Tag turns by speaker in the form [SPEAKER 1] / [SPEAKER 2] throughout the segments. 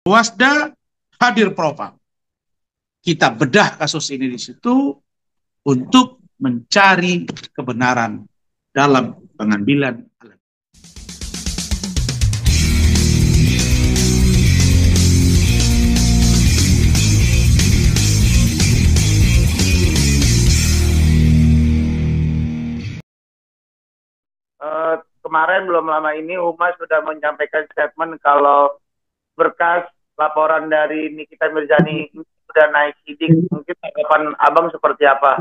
[SPEAKER 1] Wasda hadir propam. Kita bedah kasus ini di situ untuk mencari kebenaran dalam pengambilan alat.
[SPEAKER 2] Kemarin belum lama ini Humas sudah menyampaikan statement kalau berkas laporan dari Nikita Mirzani sudah naik sidik. Mungkin tanggapan Abang seperti apa?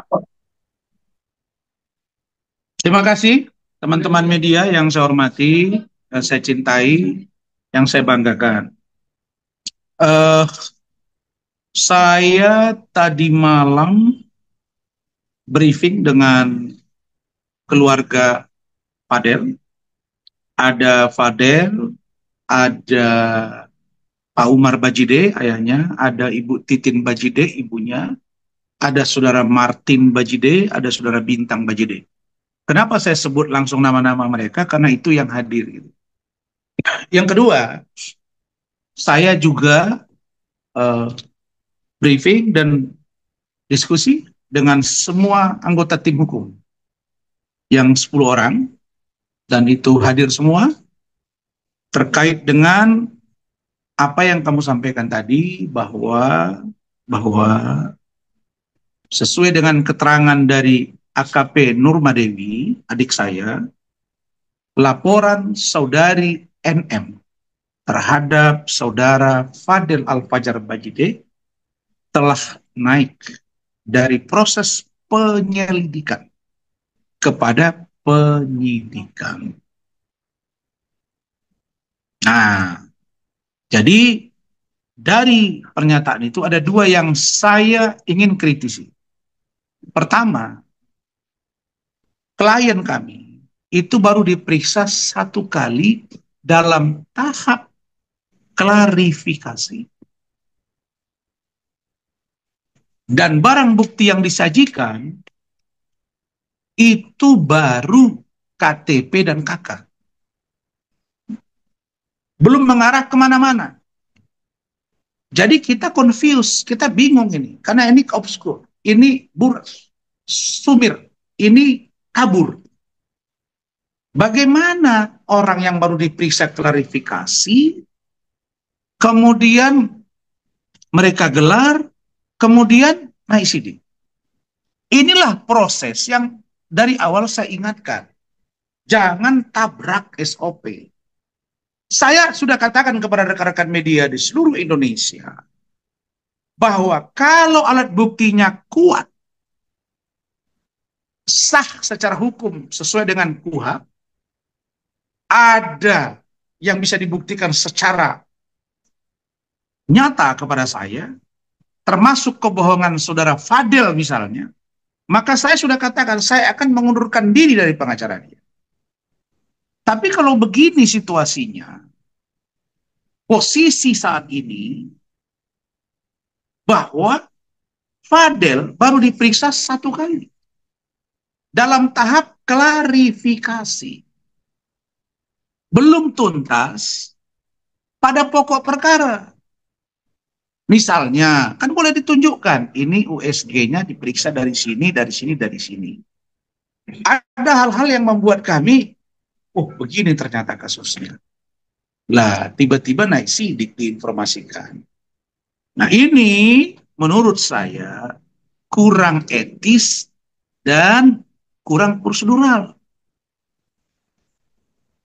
[SPEAKER 1] Terima kasih teman-teman media yang saya hormati, yang saya cintai, yang saya banggakan. Saya tadi malam briefing dengan keluarga Fadel. Ada Fadel, ada Pak Umar Bajide, ayahnya, ada Ibu Titin Bajide, ibunya, ada Saudara Martin Bajide, ada Saudara Bintang Bajide. Kenapa saya sebut langsung nama-nama mereka? Karena itu yang hadir. Yang kedua, saya juga briefing dan diskusi dengan semua anggota tim hukum yang 10 orang, dan itu hadir semua terkait dengan apa yang kamu sampaikan tadi, bahwa sesuai dengan keterangan dari AKP Nurmadewi, adik saya, laporan saudari NM terhadap saudara Fadel Al-Fajar Bajide telah naik dari proses penyelidikan kepada penyidikan. Nah, jadi dari pernyataan itu ada dua yang saya ingin kritisi. Pertama, klien kami itu baru diperiksa 1 kali dalam tahap klarifikasi. Dan barang bukti yang disajikan itu baru KTP dan KK. Belum mengarah kemana-mana. Jadi kita confused, kita bingung ini. Karena ini obskur, ini sumir, ini kabur. Bagaimana orang yang baru diperiksa klarifikasi, kemudian mereka gelar, kemudian naik sidik. Inilah proses yang dari awal saya ingatkan. Jangan tabrak SOP. Saya sudah katakan kepada rekan-rekan media di seluruh Indonesia bahwa kalau alat buktinya kuat, sah secara hukum sesuai dengan KUHP, ada yang bisa dibuktikan secara nyata kepada saya, termasuk kebohongan saudara Fadel misalnya, maka saya sudah katakan saya akan mengundurkan diri dari pengacara dia. Tapi kalau begini situasinya, posisi saat ini, bahwa Fadel baru diperiksa 1 kali dalam tahap klarifikasi, belum tuntas pada pokok perkara. Misalnya, kan boleh ditunjukkan, ini USG-nya diperiksa dari sini, dari sini, dari sini. Ada hal-hal yang membuat kami, oh begini ternyata kasusnya. Lah, tiba-tiba naik sidik diinformasikan. Nah ini menurut saya kurang etis dan kurang prosedural.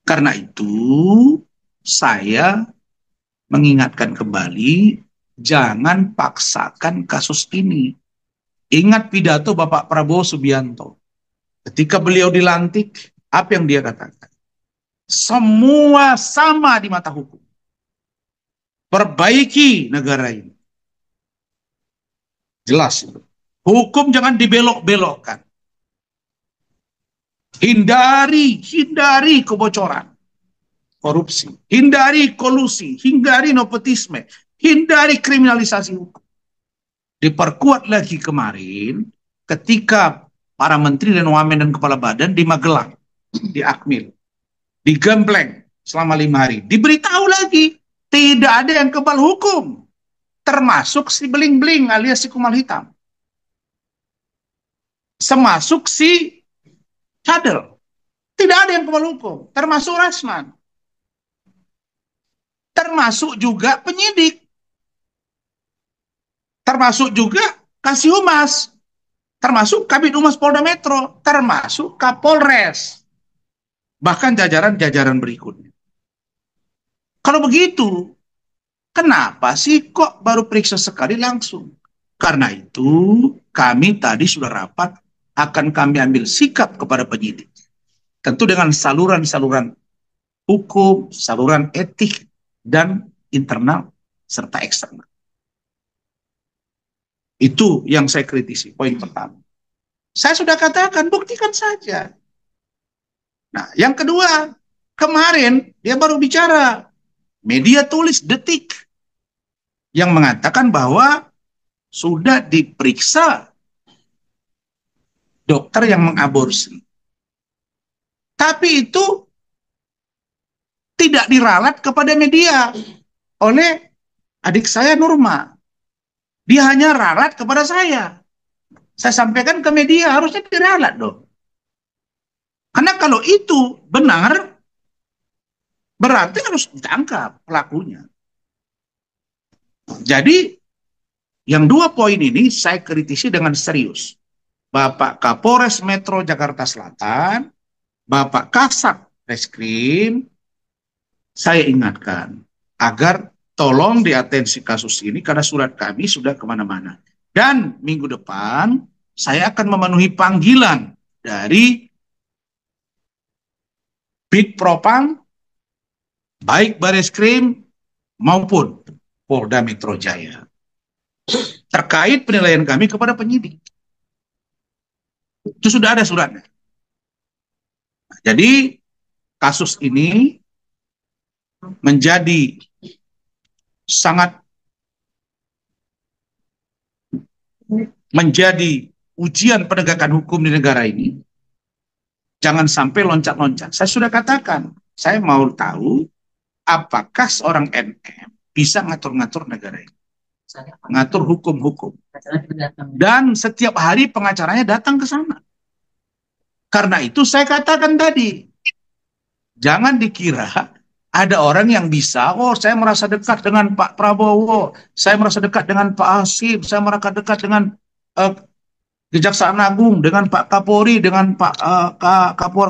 [SPEAKER 1] Karena itu saya mengingatkan kembali, jangan paksakan kasus ini. Ingat pidato Bapak Prabowo Subianto. Ketika beliau dilantik, apa yang dia katakan? Semua sama di mata hukum. Perbaiki negara ini. Jelas itu. Hukum jangan dibelok-belokkan. Hindari kebocoran, korupsi, hindari kolusi, hindari nepotisme, hindari kriminalisasi hukum. Diperkuat lagi kemarin ketika para menteri dan wamen dan kepala badan di Magelang, di Akmil, digembleng selama 5 hari. Diberitahu lagi Tidak ada yang kebal hukum, termasuk si beling-beling alias si kumal hitam. Semasuk si cadel. Tidak ada yang kebal hukum, termasuk Rasman. Termasuk juga penyidik. Termasuk juga Kasih Humas. Termasuk Kabid Humas Polda Metro. Termasuk Kapolres. Bahkan jajaran-jajaran berikutnya. Kalau begitu, kenapa sih kok baru periksa sekali langsung? Karena itu kami tadi sudah rapat, akan kami ambil sikap kepada penyidik. Tentu dengan saluran-saluran hukum, saluran etik, dan internal serta eksternal. Itu yang saya kritisi, poin pertama. Saya sudah katakan, buktikan saja. Nah, yang kedua, kemarin dia baru bicara, media tulis Detik, yang mengatakan bahwa sudah diperiksa dokter yang mengaborsi. Tapi itu tidak diralat kepada media oleh adik saya Nurma. Dia hanya ralat kepada saya. Saya sampaikan ke media, harusnya diralat dong. Karena kalau itu benar, berarti harus ditangkap pelakunya. Jadi, yang dua poin ini saya kritisi dengan serius. Bapak Kapolres Metro Jakarta Selatan, Bapak Kasat Reskrim, saya ingatkan agar tolong diatensi kasus ini karena surat kami sudah kemana-mana. Dan minggu depan saya akan memenuhi panggilan dari Bid Propam, baik Bareskrim maupun Polda Metro Jaya, terkait penilaian kami kepada penyidik. Itu sudah ada suratnya. Jadi kasus ini menjadi sangat menjadi ujian penegakan hukum di negara ini. Jangan sampai loncat-loncat. Saya sudah katakan, saya mau tahu apakah seorang NM bisa ngatur-ngatur negara ini. Ngatur hukum-hukum. Dan setiap hari pengacaranya datang ke sana. Karena itu saya katakan tadi, jangan dikira ada orang yang bisa, oh saya merasa dekat dengan Pak Prabowo, saya merasa dekat dengan Pak Hasim, saya merasa dekat dengan Kejaksaan Agung, dengan Pak Kapolri, dengan Pak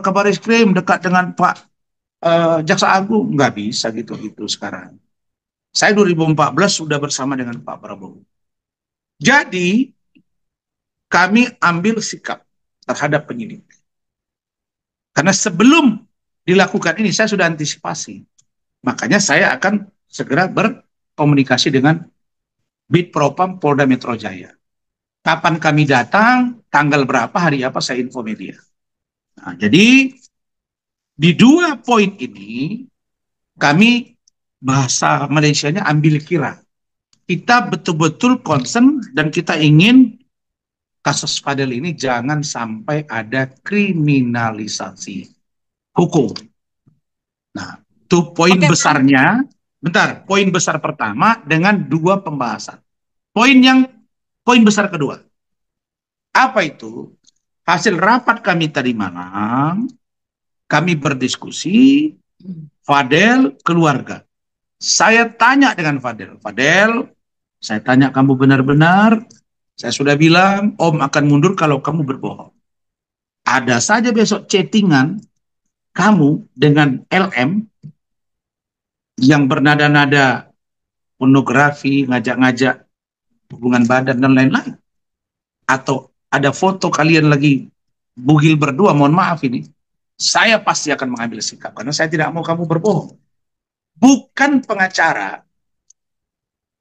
[SPEAKER 1] Kabar Eskrim, dekat dengan Pak Jaksa Agung. Nggak bisa gitu-gitu sekarang. Saya 2014 sudah bersama dengan Pak Prabowo. Jadi, kami ambil sikap terhadap penyidik. Karena sebelum dilakukan ini, saya sudah antisipasi. Makanya saya akan segera berkomunikasi dengan Bid Propam Polda Metro Jaya. Kapan kami datang, tanggal berapa, hari apa, saya info media. Nah, jadi di dua poin ini, kami bahasa Malaysianya ambil kira. Kita betul-betul concern dan kita ingin kasus Fadel ini jangan sampai ada kriminalisasi hukum. Nah, itu poin besarnya. Bentar, poin besar pertama dengan dua pembahasan. Poin besar kedua. Apa itu? Hasil rapat kami tadi malam, kami berdiskusi, Fadel keluarga. Saya tanya dengan Fadel, saya tanya kamu benar-benar, saya sudah bilang, Om akan mundur kalau kamu berbohong. Ada saja besok chattingan kamu dengan LM yang bernada-nada pornografi, ngajak-ngajak hubungan badan dan lain-lain. Atau ada foto kalian lagi bugil berdua, mohon maaf ini. Saya pasti akan mengambil sikap karena saya tidak mau kamu berbohong. Bukan pengacara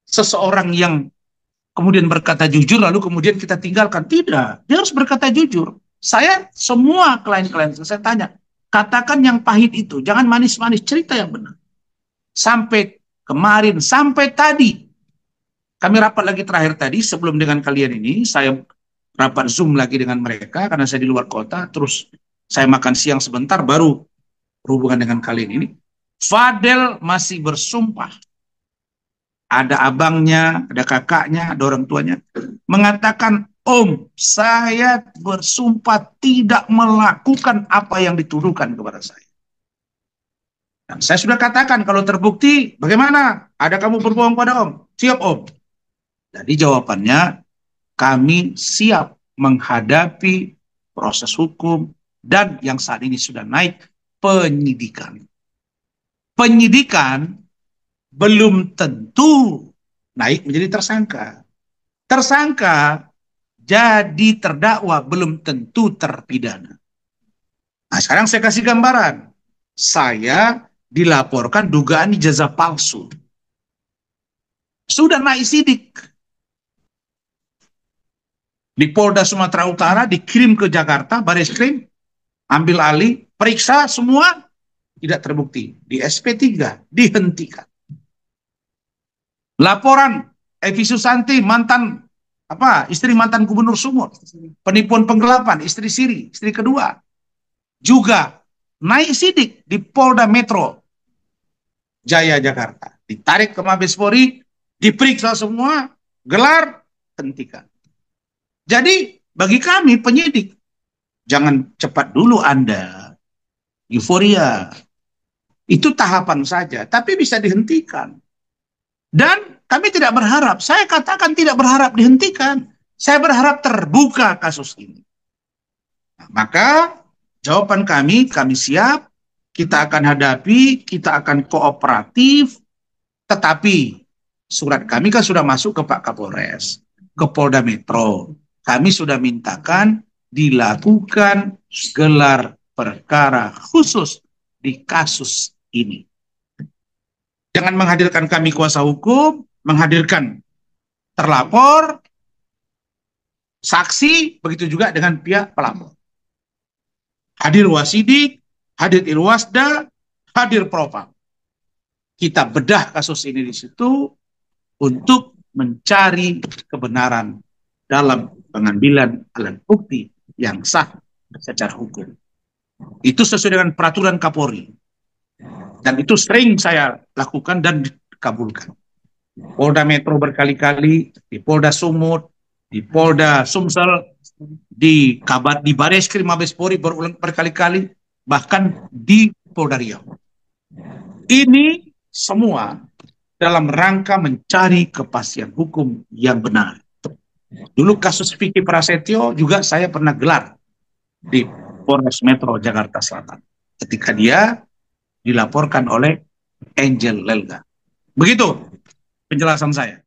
[SPEAKER 1] seseorang yang kemudian berkata jujur lalu kemudian kita tinggalkan. Tidak, dia harus berkata jujur. Saya semua klien-klien saya tanya, katakan yang pahit itu, jangan manis-manis, cerita yang benar. Sampai kemarin, sampai tadi, kami rapat lagi terakhir tadi, sebelum dengan kalian ini, saya rapat Zoom lagi dengan mereka, karena saya di luar kota, terus saya makan siang sebentar, baru berhubungan dengan kalian ini. Fadel masih bersumpah ada abangnya, ada kakaknya, ada orang tuanya, mengatakan, Om, saya bersumpah tidak melakukan apa yang dituduhkan kepada saya. Dan saya sudah katakan, kalau terbukti, bagaimana? Ada kamu berbohong pada Om? Siap Om. Jadi jawabannya, kami siap menghadapi proses hukum dan yang saat ini sudah naik penyidikan. Penyidikan belum tentu naik menjadi tersangka. Tersangka jadi terdakwa belum tentu terpidana. Nah, sekarang saya kasih gambaran. Saya dilaporkan dugaan ijazah palsu. Sudah naik sidik. Di Polda Sumatera Utara, dikirim ke Jakarta, Bareskrim, ambil alih, periksa semua, tidak terbukti. Di SP3, dihentikan. Laporan Evi Susanti, mantan istri mantan gubernur Sumut, penipuan penggelapan, istri Siri, istri kedua, juga naik sidik di Polda Metro Jaya Jakarta, ditarik ke Mabes Polri, diperiksa semua, gelar, hentikan. Jadi bagi kami penyidik, jangan cepat dulu Anda euforia, itu tahapan saja, tapi bisa dihentikan. Dan kami tidak berharap, saya katakan tidak berharap dihentikan. Saya berharap terbuka kasus ini. Nah, maka jawaban kami siap, kita akan hadapi, kita akan kooperatif, tetapi surat kami kan sudah masuk ke Pak Kapolres, ke Polda Metro. Kami sudah mintakan dilakukan gelar perkara khusus di kasus ini. Jangan menghadirkan kami kuasa hukum, menghadirkan terlapor, saksi, begitu juga dengan pihak pelapor. Hadir wasidik, hadir irwasda, hadir propam. Kita bedah kasus ini di situ untuk mencari kebenaran dalam pengambilan alat bukti yang sah secara hukum. Itu sesuai dengan peraturan Kapolri. Dan itu sering saya lakukan dan dikabulkan. Polda Metro berkali-kali, di Polda Sumut, di Polda Sumsel, di Bareskrim Mabes Polri berulang berkali-kali, bahkan di Polda Riau. Ini semua dalam rangka mencari kepastian hukum yang benar. Dulu kasus Vicky Prasetyo juga saya pernah gelar di Polres Metro Jakarta Selatan. Ketika dia dilaporkan oleh Angel Lelga. Begitu penjelasan saya.